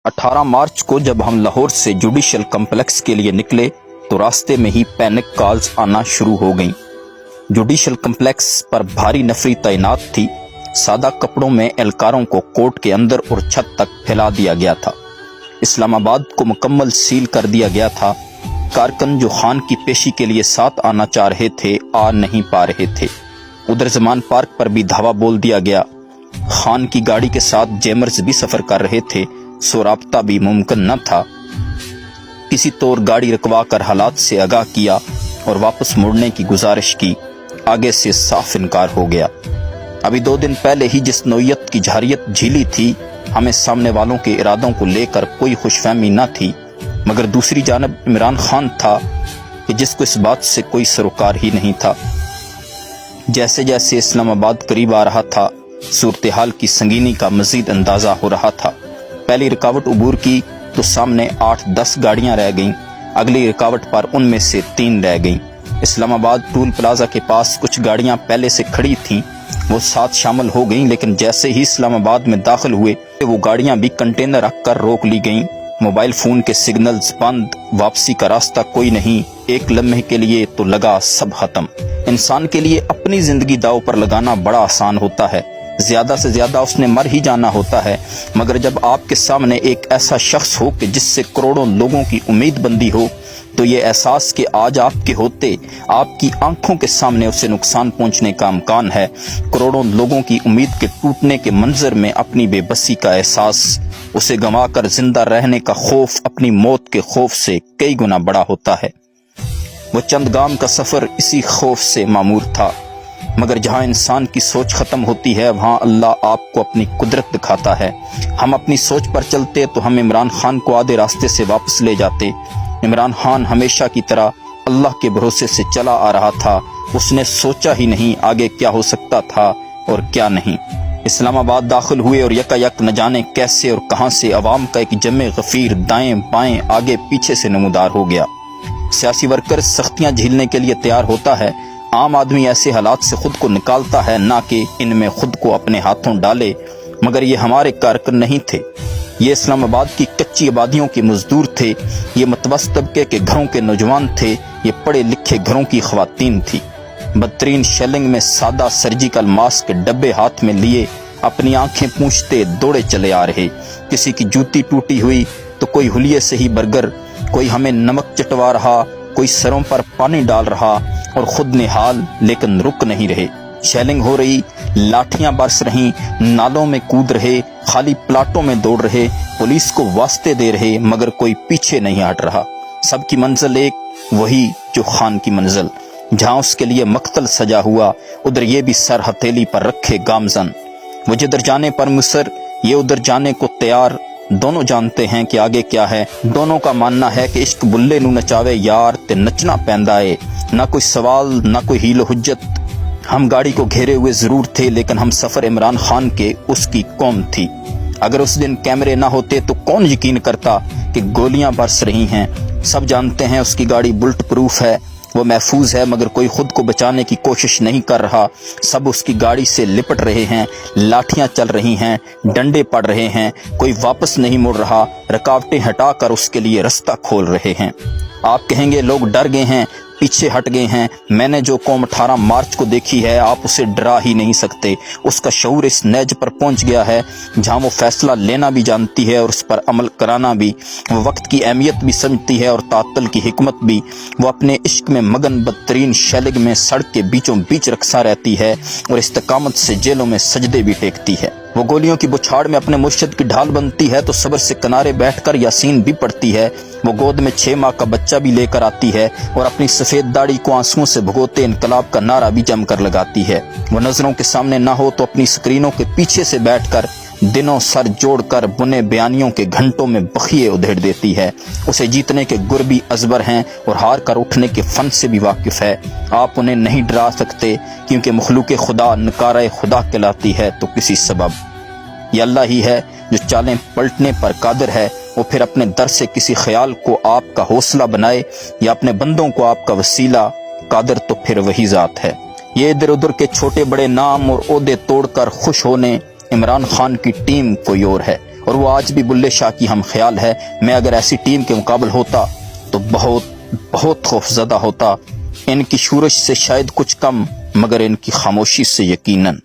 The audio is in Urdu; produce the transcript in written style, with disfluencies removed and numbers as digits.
18 مارچ کو جب ہم لاہور سے جوڈیشل کمپلیکس کے لیے نکلے تو راستے میں ہی پینک کالز آنا شروع ہو گئیں۔ جوڈیشل کمپلیکس پر بھاری نفری تعینات تھی۔ سادہ کپڑوں میں اہلکاروں کو کورٹ کے اندر اور چھت تک پھیلا دیا گیا تھا۔ اسلام آباد کو مکمل سیل کر دیا گیا تھا۔ کارکن جو خان کی پیشی کے لیے ساتھ آنا چاہ رہے تھے آ نہیں پا رہے تھے۔ ادھر زمان پارک پر بھی دھاوا بول دیا گیا۔ خان کی گاڑی کے ساتھ جیمرز بھی سفر کر رہے تھے، سو رابطہ بھی ممکن نہ تھا۔ کسی طور گاڑی رکوا کر حالات سے آگاہ کیا اور واپس مڑنے کی گزارش کی، آگے سے صاف انکار ہو گیا۔ ابھی 2 دن پہلے ہی جس نوعیت کی جھاریت جھیلی تھی، ہمیں سامنے والوں کے ارادوں کو لے کر کوئی خوش فہمی نہ تھی، مگر دوسری جانب عمران خان تھا کہ جس کو اس بات سے کوئی سروکار ہی نہیں تھا۔ جیسے جیسے اسلام آباد قریب آ رہا تھا، صورتحال کی سنگینی کا مزید اندازہ ہو رہا تھا۔ پہلی رکاوٹ عبور کی تو سامنے 8-10 گاڑیاں رہ گئیں، اگلی رکاوٹ پر ان میں سے 3 رہ گئیں۔ اسلام آباد ٹول پلازا کے پاس کچھ گاڑیاں پہلے سے کھڑی تھیں، وہ ساتھ شامل ہو گئیں، لیکن جیسے ہی اسلام آباد میں داخل ہوئے وہ گاڑیاں بھی کنٹینر رکھ کر روک لی گئیں۔ موبائل فون کے سگنلز بند، واپسی کا راستہ کوئی نہیں، ایک لمحے کے لیے تو لگا سب ختم۔ انسان کے لیے اپنی زندگی داؤ پر لگانا بڑا آسان ہوتا ہے، زیادہ سے زیادہ اس نے مر ہی جانا ہوتا ہے، مگر جب آپ کے سامنے ایک ایسا شخص ہو کہ جس سے کروڑوں لوگوں کی امید بندی ہو، تو یہ احساس کہ آج آپ کے ہوتے آپ کی آنکھوں کے سامنے اسے نقصان پہنچنے کا امکان ہے، کروڑوں لوگوں کی امید کے ٹوٹنے کے منظر میں اپنی بے بسی کا احساس، اسے گنوا کر زندہ رہنے کا خوف اپنی موت کے خوف سے کئی گنا بڑا ہوتا ہے۔ وہ چند گام کا سفر اسی خوف سے معمور تھا، مگر جہاں انسان کی سوچ ختم ہوتی ہے وہاں اللہ آپ کو اپنی قدرت دکھاتا ہے۔ ہم اپنی سوچ پر چلتے تو ہم عمران خان کو آدھے راستے سے واپس لے جاتے۔ عمران خان ہمیشہ کی طرح اللہ کے بھروسے سے چلا آ رہا تھا، اس نے سوچا ہی نہیں آگے کیا ہو سکتا تھا اور کیا نہیں۔ اسلام آباد داخل ہوئے اور یکایک نہ جانے کیسے اور کہاں سے عوام کا ایک جمع غفیر دائیں بائیں آگے پیچھے سے نمودار ہو گیا۔ سیاسی ورکر سختیاں جھیلنے کے لیے تیار ہوتا ہے، عام آدمی ایسے حالات سے خود کو نکالتا ہے، نہ کہ ان میں خود کو اپنے ہاتھوں ڈالے، مگر یہ ہمارے کارکن نہیں تھے۔ یہ اسلام آباد کی کچی آبادیوں کے مزدور تھے، یہ متوسط طبقے کے گھروں کے نوجوان تھے، یہ پڑھے لکھے گھروں کی خواتین تھی۔ بدترین شیلنگ میں سادہ سرجیکل ماسک کے ڈبے ہاتھ میں لیے اپنی آنکھیں پوچھتے دوڑے چلے آ رہے۔ کسی کی جوتی ٹوٹی ہوئی تو کوئی حلیے سے ہی برگر، کوئی ہمیں نمک چٹوا رہا، کوئی سروں پر پانی ڈال رہا، اور خود نہال لیکن رک نہیں رہے۔ شیلنگ ہو رہی، لاٹھیاں برس رہیں، نالوں میں کود رہے، خالی پلاٹوں میں دوڑ رہے، پولیس کو واسطے دے رہے، مگر کوئی پیچھے نہیں ہٹ رہا۔ سب کی منزل ایک، وہی جو خان کی منزل۔ جہاں اس کے لیے مقتل سجا ہوا، ادھر یہ بھی سر ہتھیلی پر رکھے گامزن۔ وہ جدھر جانے پر مصر، یہ ادھر جانے کو تیار۔ دونوں جانتے ہیں کہ آگے کیا ہے، دونوں کا ماننا ہے کہ عشق بلے نو نچاوے یار تے نچنا پیندا ہے، نہ کوئی سوال نہ کوئی حیل و حجت۔ ہم گاڑی کو گھیرے ہوئے ضرور تھے، لیکن ہم سفر عمران خان کے اس کی قوم تھی۔ اگر اس دن کیمرے نہ ہوتے تو کون یقین کرتا کہ گولیاں برس رہی ہیں۔ سب جانتے ہیں اس کی گاڑی بلٹ پروف ہے، وہ محفوظ ہے، مگر کوئی خود کو بچانے کی کوشش نہیں کر رہا۔ سب اس کی گاڑی سے لپٹ رہے ہیں، لاٹھیاں چل رہی ہیں، ڈنڈے پڑ رہے ہیں، کوئی واپس نہیں مڑ رہا، رکاوٹیں ہٹا کر اس کے لیے رستہ کھول رہے ہیں۔ آپ کہیں گے لوگ ڈر گئے ہیں، پیچھے ہٹ گئے ہیں۔ میں نے جو قوم 18 مارچ کو دیکھی ہے، آپ اسے ڈرا ہی نہیں سکتے۔ اس کا شعور اس نیج پر پہنچ گیا ہے جہاں وہ فیصلہ لینا بھی جانتی ہے اور اس پر عمل کرانا بھی۔ وہ وقت کی اہمیت بھی سمجھتی ہے اور تعطل کی حکمت بھی۔ وہ اپنے عشق میں مگن بدترین شیلنگ میں سڑک کے بیچوں بیچ رقصاں رہتی ہے اور استقامت سے جیلوں میں سجدے بھی ٹیکتی ہے۔ وہ گولیوں کی بچھاڑ میں اپنے مرشد کی ڈھال بنتی ہے تو صبر سے کنارے بیٹھ کر یاسین بھی پڑھتی ہے۔ وہ گود میں 6 ماہ کا بچہ بھی لے کر آتی ہے اور اپنی سفید داڑھی کو آنسوؤں سے بھگوتے انقلاب کا نعرہ بھی جم کر لگاتی ہے۔ وہ نظروں کے سامنے نہ ہو تو اپنی سکرینوں کے پیچھے سے بیٹھ کر دنوں سر جوڑ کر بنے بیانیوں کے گھنٹوں میں بخیے ادھیڑ دیتی ہے۔ اسے جیتنے کے گر بھی ازبر ہیں اور ہار کر اٹھنے کے فن سے بھی واقف ہے۔ آپ انہیں نہیں ڈرا سکتے کیونکہ مخلوق خدا نکارہ خدا کہلاتی ہے تو کسی سبب۔ یہ اللہ ہی ہے جو چالیں پلٹنے پر قادر ہے۔ وہ پھر اپنے در سے کسی خیال کو آپ کا حوصلہ بنائے یا اپنے بندوں کو آپ کا وسیلہ، قادر تو پھر وہی ذات ہے۔ یہ ادھر ادھر کے چھوٹے بڑے نام اور عہدے توڑ کر خوش ہونے عمران خان کی ٹیم کوئی اور ہے، اور وہ آج بھی بلے شاہ کی ہم خیال ہے. میں اگر ایسی ٹیم کے مقابل ہوتا تو بہت خوفزدہ ہوتا. ان کی شورش سے شاید کچھ کم، مگر ان کی خاموشی سے یقیناً.